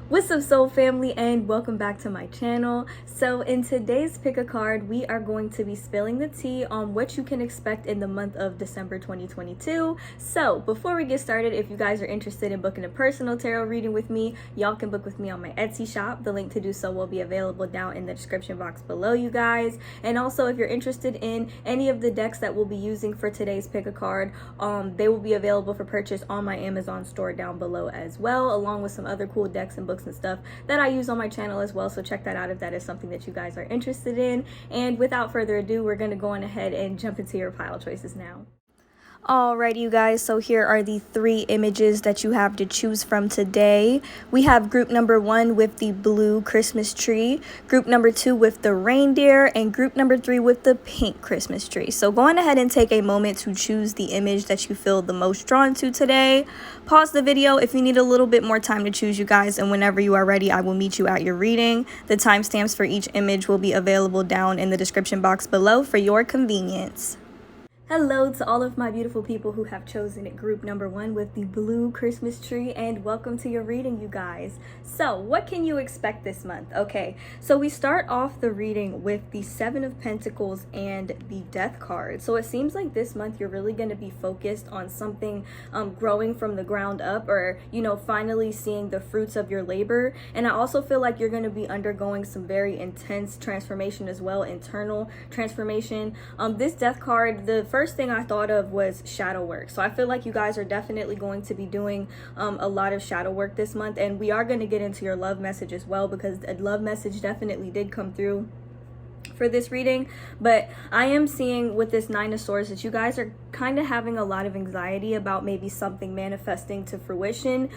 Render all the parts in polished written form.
What's up, soul family, and welcome back to my channel. So in today's pick a card, we are going to be spilling the tea on what you can expect in the month of December 2022. So before we get started, if you guys are interested in booking a personal tarot reading with me, y'all can book with me on my Etsy shop. The link to do so will be available down in the description box below, you guys. And also, if you're interested in any of the decks that we'll be using for today's pick a card, they will be available for purchase on my Amazon store down below as well, along with some other cool decks and books and stuff that I use on my channel as well. So check that out if that is something that you guys are interested in. And without further ado, we're going to go on ahead and jump into your pile choices now. Alrighty, you guys, so here are the three images that you have to choose from today. We have group number 1 with the blue Christmas tree, group number 2 with the reindeer, and group number 3 with the pink Christmas tree. So go on ahead and take a moment to choose the image that you feel the most drawn to today. Pause the video if you need a little bit more time to choose, you guys, and whenever you are ready, I will meet you at your reading. The timestamps for each image will be available down in the description box below for your convenience. Hello to all of my beautiful people who have chosen group number 1 with the blue Christmas tree, and welcome to your reading, you guys. So what can you expect this month? Okay, so we start off the reading with the 7 of Pentacles and the Death card. So it seems like this month you're really going to be focused on something growing from the ground up, or finally seeing the fruits of your labor. And I also feel like you're going to be undergoing some very intense transformation as well, internal transformation. This Death card, the first thing I thought of was shadow work. So I feel like you guys are definitely going to be doing a lot of shadow work this month, and we are going to get into your love message as well, because a love message definitely did come through for this reading. But I am seeing with this 9 of Swords that you guys are kind of having a lot of anxiety about maybe something manifesting to fruition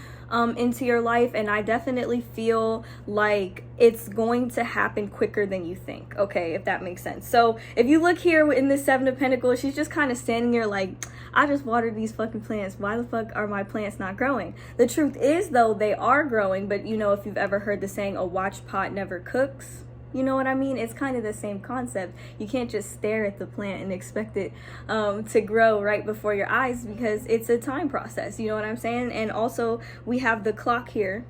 into your life, and I definitely feel like it's going to happen quicker than you think, okay, if that makes sense. So if you look here in this 7 of Pentacles, she's just kind of standing there like, I just watered these fucking plants, why the fuck are my plants not growing? The truth is, though, they are growing, but if you've ever heard the saying, a watch pot never cooks, you know what I mean? It's kind of the same concept. You can't just stare at the plant and expect it to grow right before your eyes, because it's a time process, you know what I'm saying? And also we have the clock here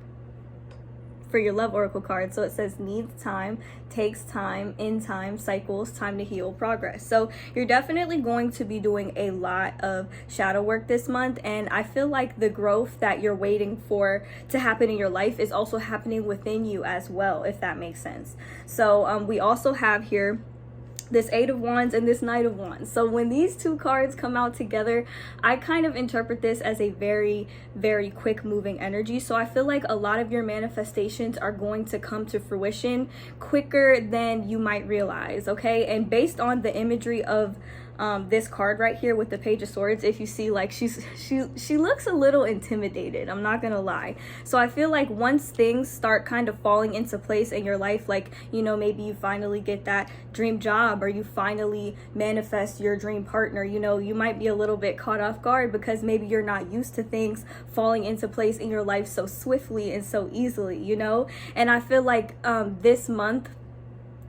for your love oracle card. So it says needs time, takes time, in time, cycles, time to heal, progress. So you're definitely going to be doing a lot of shadow work this month, and I feel like the growth that you're waiting for to happen in your life is also happening within you as well, if that makes sense. So we also have here this 8 of Wands and this Knight of Wands. So when these two cards come out together, I kind of interpret this as a very, very quick moving energy. So I feel like a lot of your manifestations are going to come to fruition quicker than you might realize, okay? And based on the imagery of this card right here with the Page of Swords, if you see, like, she looks a little intimidated, I'm not gonna lie. So I feel like once things start kind of falling into place in your life, like maybe you finally get that dream job, or you finally manifest your dream partner, you might be a little bit caught off guard, because maybe you're not used to things falling into place in your life so swiftly and so easily, and I feel like this month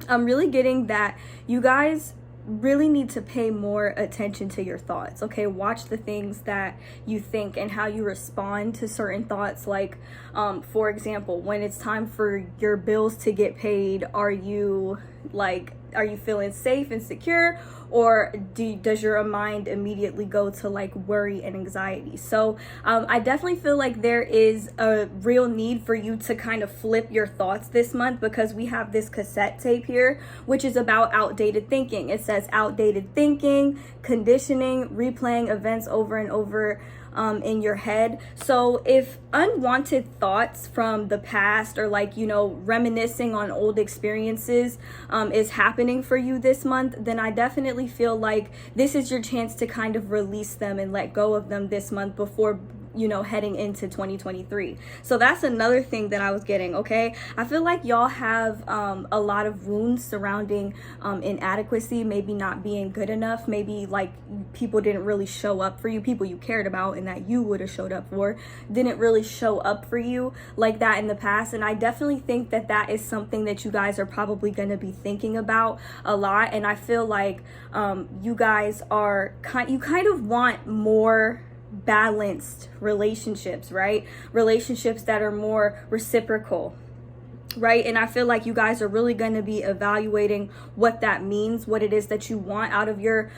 I'm really getting that you guys really need to pay more attention to your thoughts, okay? Watch the things that you think and how you respond to certain thoughts. Like for example, when it's time for your bills to get paid, are you feeling safe and secure, or does your mind immediately go to like worry and anxiety? So I definitely feel like there is a real need for you to kind of flip your thoughts this month, because we have this cassette tape here, which is about outdated thinking. It says outdated thinking, conditioning, replaying events over and over in your head. So if unwanted thoughts from the past, or reminiscing on old experiences is happening for you this month, then I definitely feel like this is your chance to kind of release them and let go of them this month before heading into 2023. So that's another thing that I was getting, okay? I feel like y'all have a lot of wounds surrounding inadequacy, maybe not being good enough, maybe like people didn't really show up for you, people you cared about and that you would have showed up for didn't really show up for you like that in the past. And I definitely think that that is something that you guys are probably going to be thinking about a lot. And I feel like you guys are kind of want more balanced relationships, right? Relationships that are more reciprocal, right? And I feel like you guys are really going to be evaluating what that means, what it is that you want out of your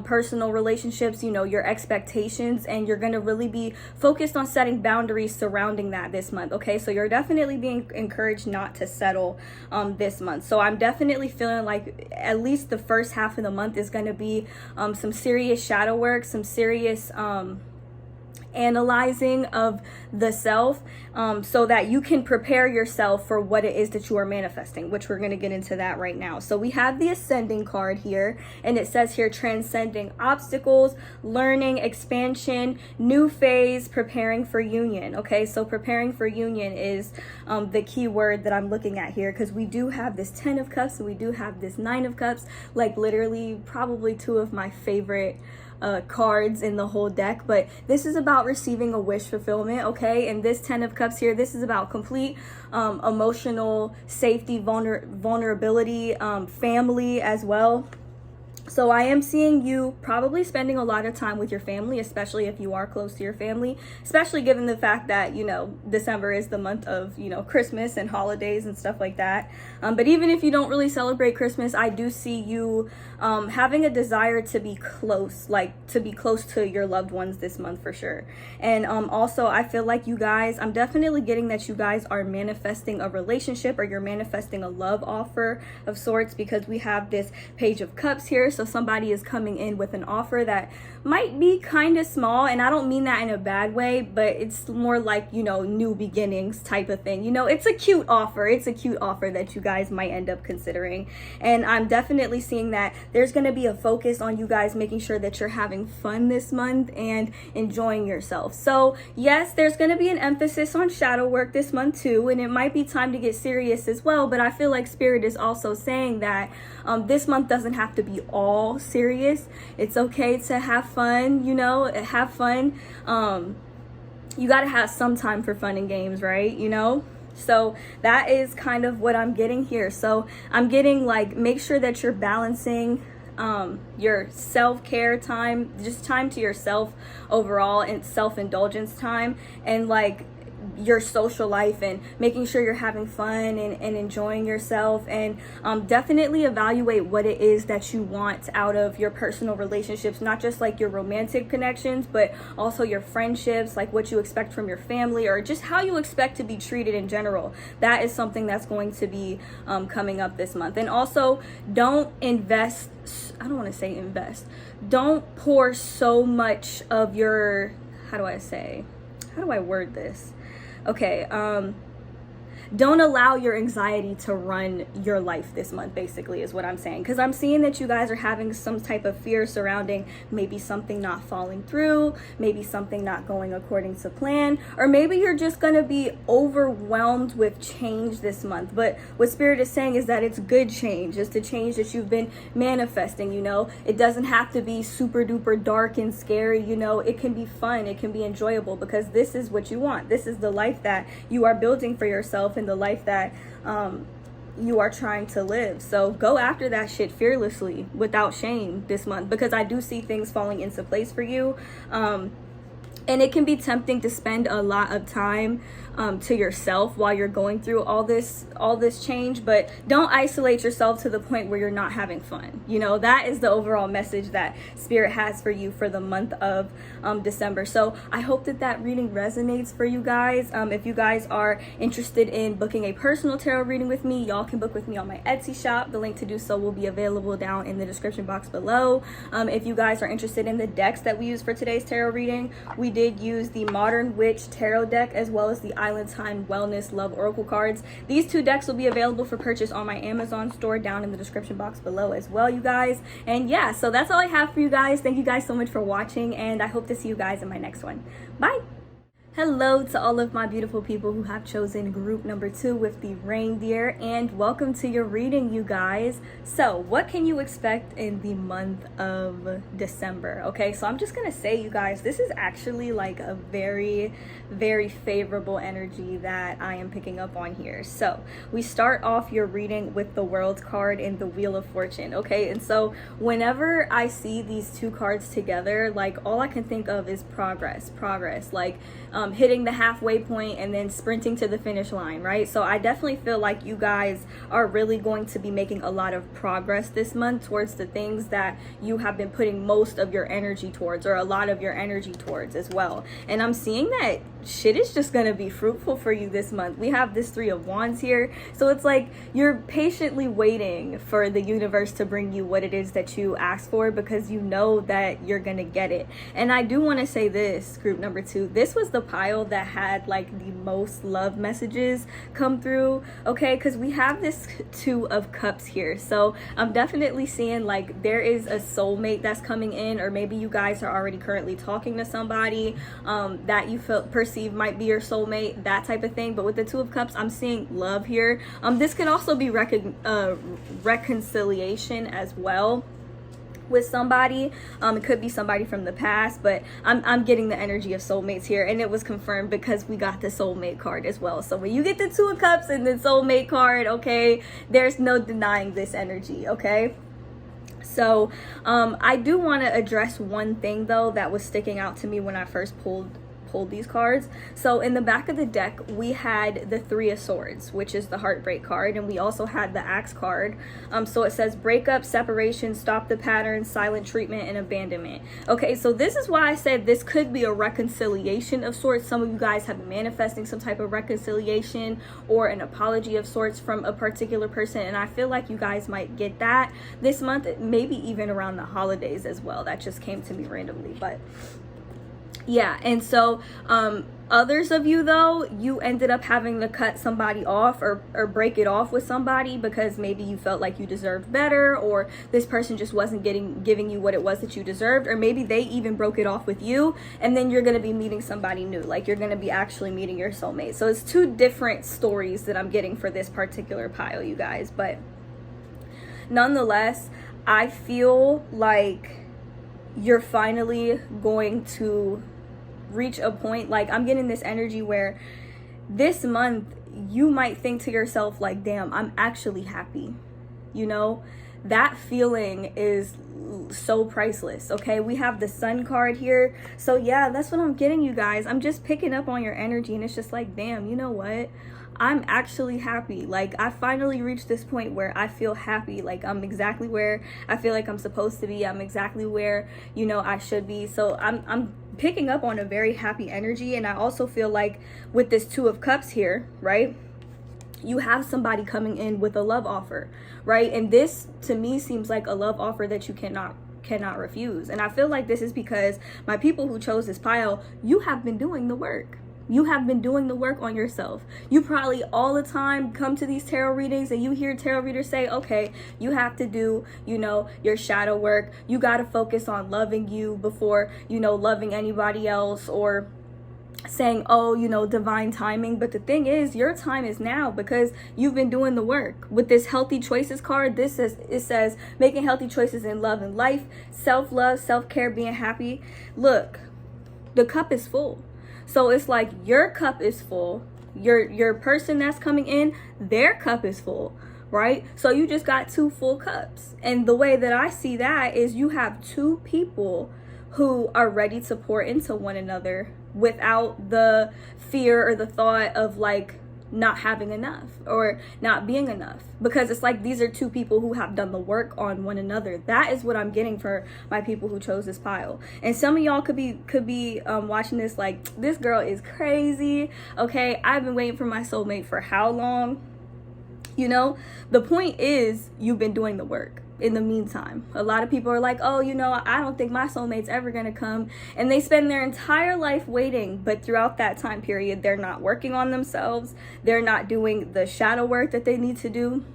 personal relationships, you know, your expectations, and you're going to really be focused on setting boundaries surrounding that this month. Okay, so you're definitely being encouraged not to settle this month. So I'm definitely feeling like at least the first half of the month is going to be some serious shadow work, some serious analyzing of the self, so that you can prepare yourself for what it is that you are manifesting, which we're going to get into that right now. So we have the ascending card here, and it says here transcending obstacles, learning, expansion, new phase, preparing for union. Okay, so preparing for union is the key word that I'm looking at here, because we do have this 10 of cups and we do have this 9 of cups, like literally probably two of my favorite cards in the whole deck. But this is about receiving a wish fulfillment, okay? And this 10 of cups here, this is about complete emotional safety, vulnerability, family as well. So I am seeing you probably spending a lot of time with your family, especially if you are close to your family, especially given the fact that, you know, December is the month of, you know, Christmas and holidays and stuff like that. But even if you don't really celebrate Christmas, I do see you having a desire to be close, like to be close to your loved ones this month for sure. And also I feel like you guys, I'm definitely getting that you guys are manifesting a relationship, or you're manifesting a love offer of sorts, because we have this Page of Cups here. So somebody is coming in with an offer that might be kind of small, and I don't mean that in a bad way, but it's more like, you know, new beginnings type of thing. You know, it's a cute offer. It's a cute offer that you guys might end up considering. And I'm definitely seeing that there's going to be a focus on you guys making sure that you're having fun this month and enjoying yourself. So yes, there's going to be an emphasis on shadow work this month too, and it might be time to get serious as well. But I feel like Spirit is also saying that this month doesn't have to be all serious. It's okay to have fun, you know, have fun. You got to have some time for fun and games, right? You know? So that is kind of what I'm getting here. So I'm getting like, make sure that you're balancing your self-care time, just time to yourself overall, and self-indulgence time, and like your social life, and making sure you're having fun and enjoying yourself. And definitely evaluate what it is that you want out of your personal relationships, not just like your romantic connections, but also your friendships, like what you expect from your family, or just how you expect to be treated in general. That is something that's going to be coming up this month. And also, don't invest, I don't want to say invest, don't pour so much of your, how do I word this? Okay, don't allow your anxiety to run your life this month, basically, is what I'm saying. Because I'm seeing that you guys are having some type of fear surrounding maybe something not falling through, maybe something not going according to plan, or maybe you're just going to be overwhelmed with change this month. But what Spirit is saying is that it's good change. It's the change that you've been manifesting, you know. It doesn't have to be super duper dark and scary, you know. It can be fun. It can be enjoyable, because this is what you want. This is the life that you are building for yourself, and the life that you are trying to live. So go after that shit fearlessly, without shame this month, because I do see things falling into place for you. And it can be tempting to spend a lot of time to yourself while you're going through all this change, but don't isolate yourself to the point where you're not having fun. You know, that is the overall message that Spirit has for you for the month of December. So I hope that reading resonates for you guys. If you guys are interested in booking a personal tarot reading with me, y'all can book with me on my Etsy shop. The link to do so will be available down in the description box below. If you guys are interested in the decks that we use for today's tarot reading, we did use the Modern Witch Tarot deck, as well as the Island Time Wellness Love Oracle cards. These two decks will be available for purchase on my Amazon store down in the description box below as well, you guys. And yeah, so that's all I have for you guys. Thank you guys so much for watching, and I hope to see you guys in my next one. Bye. Hello to all of my beautiful people who have chosen group number 2 with the reindeer, and welcome to your reading, you guys. So what can you expect in the month of December? Okay, so I'm just gonna say, you guys, this is actually like a very favorable energy that I am picking up on here. So we start off your reading with the World card and the Wheel of Fortune. Okay, and so whenever I see these two cards together, like all I can think of is progress, like hitting the halfway point and then sprinting to the finish line, right? So I definitely feel like you guys are really going to be making a lot of progress this month towards the things that you have been putting most of your energy towards, or a lot of your energy towards as well. And I'm seeing that shit is just gonna be fruitful for you this month. We have this 3 of Wands here, so it's like you're patiently waiting for the universe to bring you what it is that you asked for, because you know that you're gonna get it. And I do want to say this, group number 2, this was the pile that had like the most love messages come through, okay? Because we have this 2 of Cups here, so I'm definitely seeing like there is a soulmate that's coming in, or maybe you guys are already currently talking to somebody that you perceive might be your soulmate, that type of thing. But with the 2 of Cups, I'm seeing love here. This could also be reconciliation as well with somebody. It could be somebody from the past, but I'm getting the energy of soulmates here, and it was confirmed because we got the soulmate card as well. So when you get the 2 of Cups and the soulmate card, okay, there's no denying this energy, okay? So I do want to address one thing though that was sticking out to me when I first pulled these cards. So in the back of the deck, we had the 3 of Swords, which is the heartbreak card, and we also had the Axe card. So it says breakup, separation, stop the pattern, silent treatment, and abandonment. Okay, so this is why I said this could be a reconciliation of sorts. Some of you guys have been manifesting some type of reconciliation or an apology of sorts from a particular person, and I feel like you guys might get that this month, maybe even around the holidays as well. That just came to me randomly, but yeah. And so others of you though, you ended up having to cut somebody off or break it off with somebody because maybe you felt like you deserved better, or this person just wasn't giving you what it was that you deserved, or maybe they even broke it off with you, and then you're going to be meeting somebody new, like you're going to be actually meeting your soulmate. So it's 2 different stories that I'm getting for this particular pile, you guys. But nonetheless, I feel like you're finally going to reach a point, like I'm getting this energy where this month you might think to yourself like, damn, I'm actually happy. You know, that feeling is so priceless. Okay, we have the Sun card here, so yeah, that's what I'm getting, you guys. I'm just picking up on your energy, and it's just like, damn, you know what, I'm actually happy. Like I finally reached this point where I feel happy, like I'm exactly where I feel like I'm supposed to be. I'm exactly where, you know, I should be. So I'm picking up on a very happy energy. And I also feel like with this 2 of Cups here, right, you have somebody coming in with a love offer, right? And this to me seems like a love offer that you cannot refuse. And I feel like this is because my people who chose this pile, you have been doing the work. You have been doing the work on yourself. You probably all the time come to these tarot readings and you hear tarot readers say, okay, you have to do, you know, your shadow work. You got to focus on loving you before, you know, loving anybody else, or saying, oh, you know, divine timing. But the thing is, your time is now, because you've been doing the work. With this healthy choices card, it says making healthy choices in love and life, self-love, self-care, being happy. Look, the cup is full. So it's like your cup is full. Your person that's coming in, their cup is full, right? So you just got 2 full cups. And the way that I see that is you have 2 people who are ready to pour into one another without the fear or the thought of like not having enough or not being enough, because it's like these are 2 people who have done the work on one another. That is what I'm getting for my people who chose this pile. And some of y'all could be watching this like, this girl is crazy. Okay, I've been waiting for my soulmate for how long? You know, the point is you've been doing the work. In the meantime, a lot of people are like, oh, you know, I don't think my soulmate's ever gonna come, and they spend their entire life waiting. But throughout that time period, they're not working on themselves. They're not doing the shadow work that they need to do.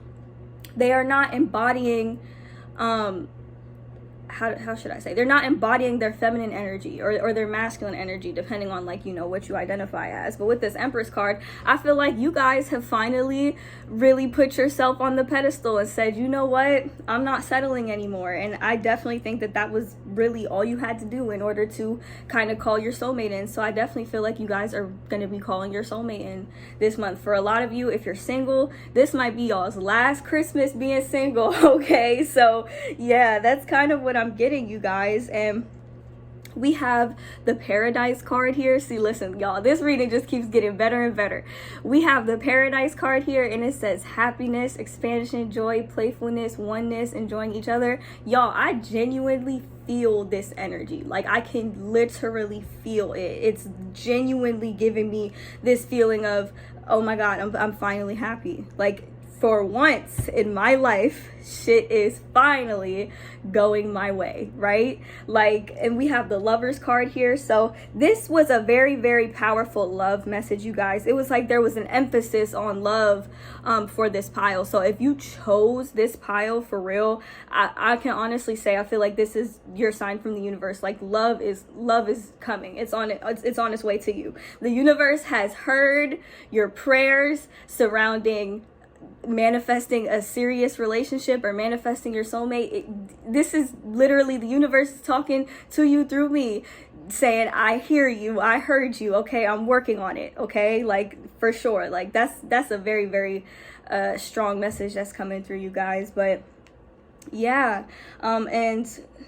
They are not embodying how should I say, they're not embodying their feminine energy or their masculine energy, depending on like, you know, what you identify as. But with this Empress card, I feel like you guys have finally really put yourself on the pedestal and said, you know what, I'm not settling anymore. And I definitely think that that was really all you had to do in order to kind of call your soulmate in. So I definitely feel like you guys are going to be calling your soulmate in this month. For a lot of you, if you're single, this might be y'all's last Christmas being single. Okay, so yeah, that's kind of what I'm getting, you guys. And we have the Paradise card here. See, listen, y'all, this reading just keeps getting better and better. We have the Paradise card here, and it says happiness, expansion, joy, playfulness, oneness, enjoying each other. Y'all, I genuinely feel this energy. Like, I can literally feel it. It's genuinely giving me this feeling of, oh my God, I'm finally happy. Like, for once in my life, shit is finally going my way, right? Like, and we have the Lovers card here. So this was a very, very powerful love message, you guys. It was like there was an emphasis on love for this pile. So if you chose this pile for real, I can honestly say I feel like this is your sign from the universe. Like, love is coming. It's on its way to you. The universe has heard your prayers surrounding manifesting a serious relationship or manifesting your soulmate. This is literally the universe talking to you through me, saying, I hear you, I heard you, okay, I'm working on it, okay? Like, for sure. Like, that's a very, very strong message that's coming through, you guys. But yeah, and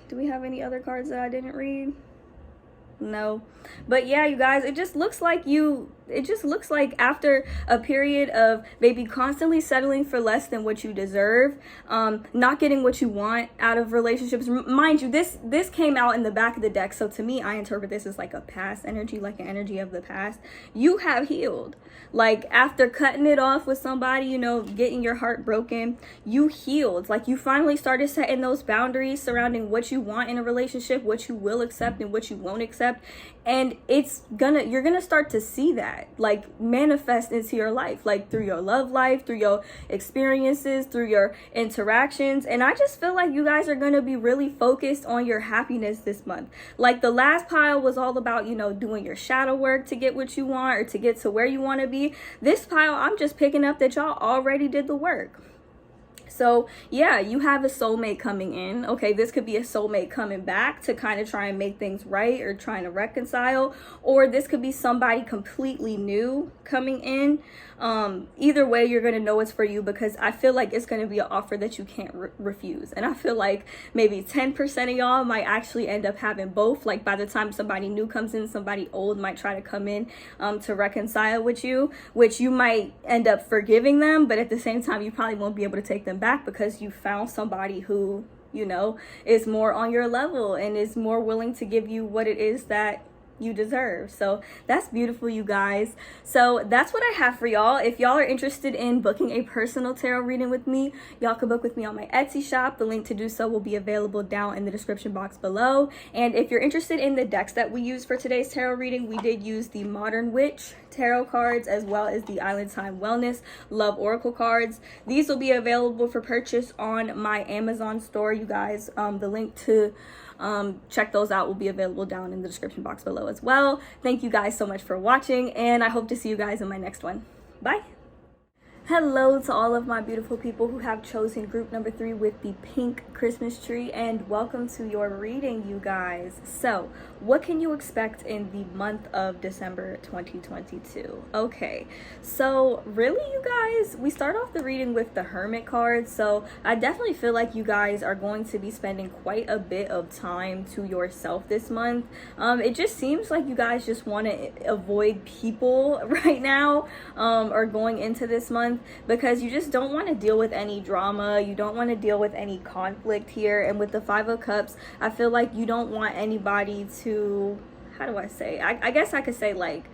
do we have any other cards that I didn't read? No. But yeah, you guys, it just looks like after a period of maybe constantly settling for less than what you deserve, not getting what you want out of relationships. Mind you, this came out in the back of the deck, so to me, I interpret this as like a past energy, like an energy of the past. You have healed. Like, after cutting it off with somebody, you know, getting your heart broken, you healed. Like, you finally started setting those boundaries surrounding what you want in a relationship, what you will accept and what you won't accept. And you're gonna start to see that like manifest into your life, like through your love life, through your experiences, through your interactions. And I just feel like you guys are gonna be really focused on your happiness this month. Like, the last pile was all about, you know, doing your shadow work to get what you want or to get to where you want to be. This pile, I'm just picking up that y'all already did the work. So yeah, you have a soulmate coming in. Okay, this could be a soulmate coming back to kind of try and make things right or trying to reconcile, or this could be somebody completely new coming in. Either way, you're gonna know it's for you, because I feel like it's gonna be an offer that you can't refuse. And I feel like maybe 10% of y'all might actually end up having both. Like, by the time somebody new comes in, somebody old might try to come in to reconcile with you, which you might end up forgiving them, but at the same time, you probably won't be able to take them back because you found somebody who, you know, is more on your level and is more willing to give you what it is that you deserve. So that's beautiful, you guys. So that's what I have for y'all. If y'all are interested in booking a personal tarot reading with me, y'all can book with me on my Etsy shop. The link to do so will be available down in the description box below. And if you're interested in the decks that we use for today's tarot reading, we did use the Modern Witch tarot cards as well as the Island Time Wellness Love Oracle cards. These will be available for purchase on my Amazon store, you guys. The link to check those out will be available down in the description box below as well. Thank you guys so much for watching, and I hope to see you guys in my next one. Bye. Hello to all of my beautiful people who have chosen group number 3 with the pink Christmas tree, and welcome to your reading, you guys. So what can you expect in the month of December 2022? Okay, so really, you guys, we start off the reading with the Hermit card. So I definitely feel like you guys are going to be spending quite a bit of time to yourself this month. It just seems like you guys just want to avoid people right now, or going into this month, because you just don't want to deal with any drama. You don't want to deal with any conflict here. And with the 5 of Cups, I feel like you don't want anybody to, how do I say, I guess I could say, like,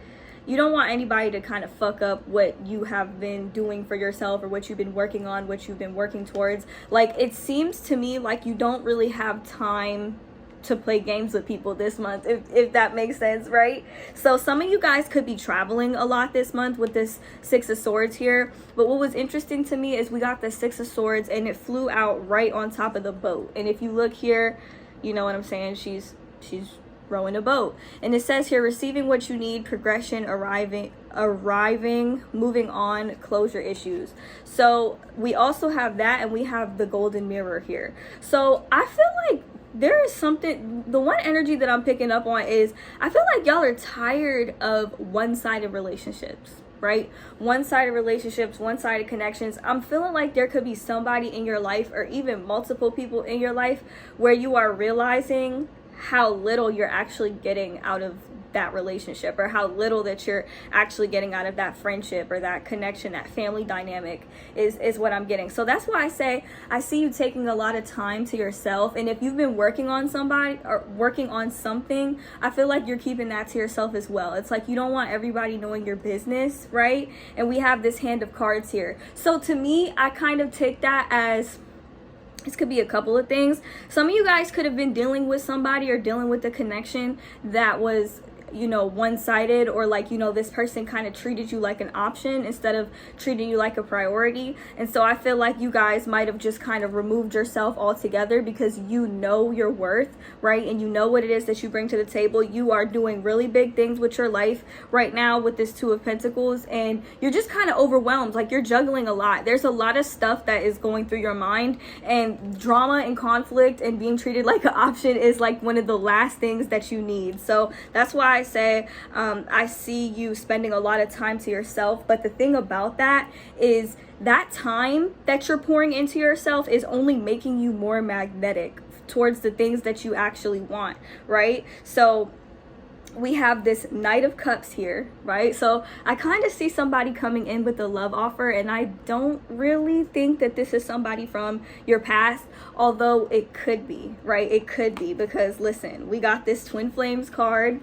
you don't want anybody to kind of fuck up what you have been doing for yourself, or what you've been working on, what you've been working towards. Like, it seems to me like you don't really have time to play games with people this month, if that makes sense, right? So some of you guys could be traveling a lot this month with this 6 of Swords here. But what was interesting to me is we got the 6 of Swords and it flew out right on top of the boat. And if you look here, You know what I'm saying? She's rowing a boat. And it says here, receiving what you need, progression, arriving, moving on, closure issues. So we also have that, and we have the golden mirror here. So I feel like there is something, the one energy that I'm picking up on is, I feel like y'all are tired of one-sided relationships, right? One-sided relationships, one-sided connections. I'm feeling like there could be somebody in your life, or even multiple people in your life, where you are realizing how little you're actually getting out of that relationship, or how little that you're actually getting out of that friendship or that connection, that family dynamic is what I'm getting. So that's why I say I see you taking a lot of time to yourself. And if you've been working on somebody or working on something, I feel like you're keeping that to yourself as well. It's like you don't want everybody knowing your business, right? And we have this hand of cards here. So to me, I kind of take that as, this could be a couple of things. Some of you guys could have been dealing with somebody or dealing with a connection that was, you know, one-sided, or like, you know, this person kind of treated you like an option instead of treating you like a priority. And so I feel like you guys might have just kind of removed yourself altogether, because you know your worth, right? And you know what it is that you bring to the table. You are doing really big things with your life right now with this Two of Pentacles, and you're just kind of overwhelmed. Like, you're juggling a lot. There's a lot of stuff that is going through your mind, and drama and conflict and being treated like an option is like one of the last things that you need. So that's why I say I see you spending a lot of time to yourself. But the thing about that is, that time that you're pouring into yourself is only making you more magnetic towards the things that you actually want, right? So we have this Knight of Cups here, right? So I kind of see somebody coming in with a love offer, and I don't really think that this is somebody from your past, although it could be, right? It could be, because listen, we got this Twin Flames card,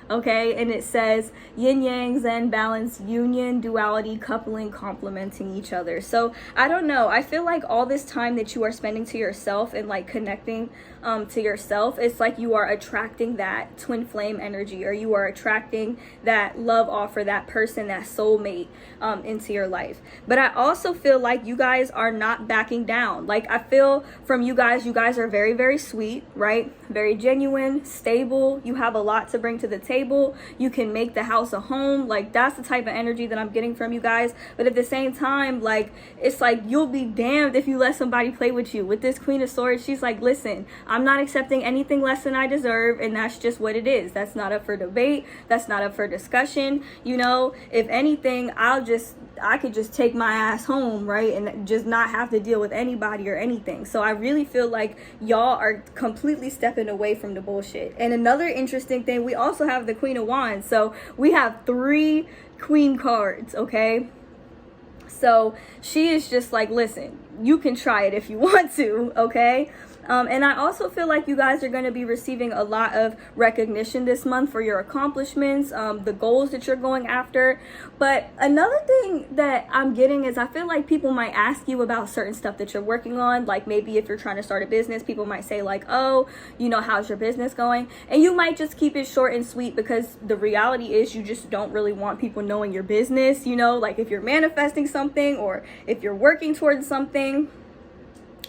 okay, and it says yin yang, zen, balance, union, duality, coupling, complementing each other. So I don't know, I feel like all this time that you are spending to yourself and like connecting to yourself, it's like you are attracting that twin flame energy, or you are attracting that love offer, that person, that soulmate into your life. But I also feel like you guys are not backing down. Like, I feel from you guys are very, very sweet, right? Very genuine, stable. You have a lot to bring to the table. You can make the house a home. Like, that's the type of energy that I'm getting from you guys. But at the same time, like, it's like you'll be damned if you let somebody play with you. With this Queen of Swords, she's like, listen, I'm not accepting anything less than I deserve, and that's just what it is. That's not up for debate. That's not up for discussion. You know, if anything, I could just take my ass home, right? And just not have to deal with anybody or anything. So I really feel like y'all are completely stepping away from the bullshit. And another interesting thing, we also have the Queen of Wands. So we have 3 Queen cards, okay? So she is just like, listen, you can try it if you want to, okay? And I also feel like you guys are going to be receiving a lot of recognition this month for your accomplishments, the goals that you're going after. But another thing that I'm getting is, I feel like people might ask you about certain stuff that you're working on. Like, maybe if you're trying to start a business, people might say like, oh, you know, how's your business going? And you might just keep it short and sweet, because the reality is you just don't really want people knowing your business. You know, like if you're manifesting something, or if you're working towards something,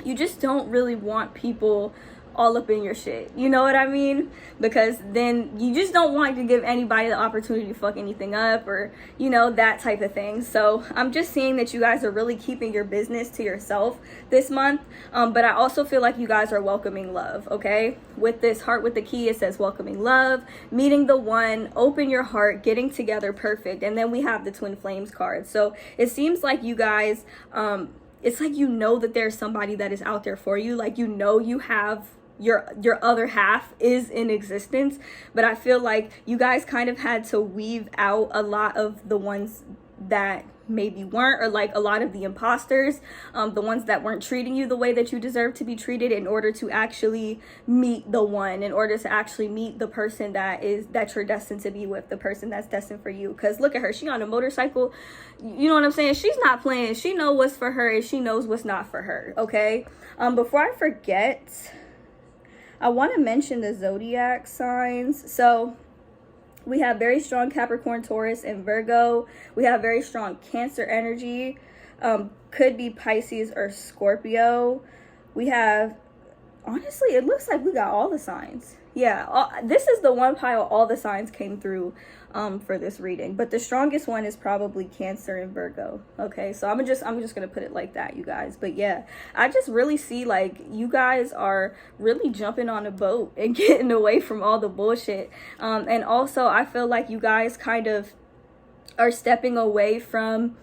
you just don't really want people all up in your shit. You know what I mean? Because then you just don't want to give anybody the opportunity to fuck anything up, or, you know, that type of thing. So I'm just seeing that you guys are really keeping your business to yourself this month. But I also feel like you guys are welcoming love, okay? With this heart with the key, it says welcoming love, meeting the one, open your heart, getting together, perfect. And then we have the Twin Flames card. So it seems like you guys, it's like, you know that there's somebody that is out there for you. Like, you know, you have your other half is in existence. But I feel like you guys kind of had to weave out a lot of the ones that maybe weren't, or like a lot of the imposters, the ones that weren't treating you the way that you deserve to be treated, in order to actually meet the one, in order to actually meet the person that you're destined to be with, the person that's destined for you. Because look at her, she on a motorcycle. You know what I'm saying? She's not playing. She knows what's for her, and she knows what's not for her, okay? Before I forget, I want to mention the zodiac signs. So we have very strong Capricorn, Taurus, and Virgo. We have very strong Cancer energy. Could be Pisces or Scorpio. We have honestly, it looks like we got all the signs. Yeah, this is the one pile all the signs came through for this reading, but the strongest one is probably Cancer and Virgo. Okay, so I'm just gonna put it like that, you guys. But yeah, I just really see like you guys are really jumping on a boat and getting away from all the bullshit. And also I feel like you guys kind of are stepping away from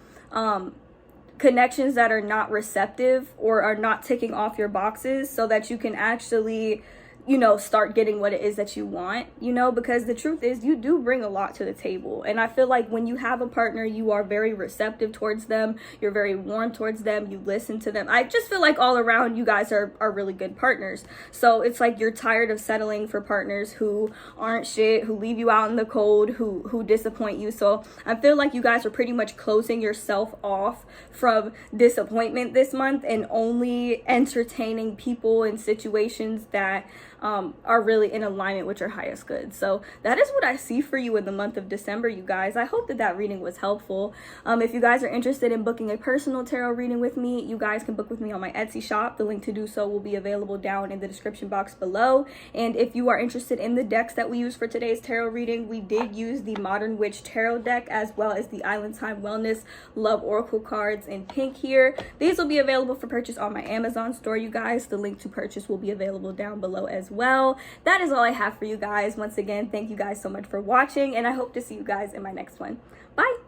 connections that are not receptive or are not ticking off your boxes, so that you can actually, you know, start getting what it is that you want, you know, because the truth is you do bring a lot to the table. And I feel like when you have a partner, you are very receptive towards them. You're very warm towards them. You listen to them. I just feel like all around you guys are really good partners. So it's like you're tired of settling for partners who aren't shit, who leave you out in the cold, who disappoint you. So I feel like you guys are pretty much closing yourself off from disappointment this month and only entertaining people and situations that are really in alignment with your highest good. So that is what I see for you in the month of December, you guys. I hope that that reading was helpful. If you guys are interested in booking a personal tarot reading with me, you guys can book with me on my Etsy shop. The link to do so will be available down in the description box below. And if you are interested in the decks that we use for today's tarot reading, we did use the Modern Witch Tarot deck as well as the Island Time Wellness Love Oracle cards in pink here. These will be available for purchase on my Amazon store, you guys. The link to purchase will be available down below as well. That is all I have for you guys. Once again, thank you guys so much for watching, and I hope to see you guys in my next one. Bye.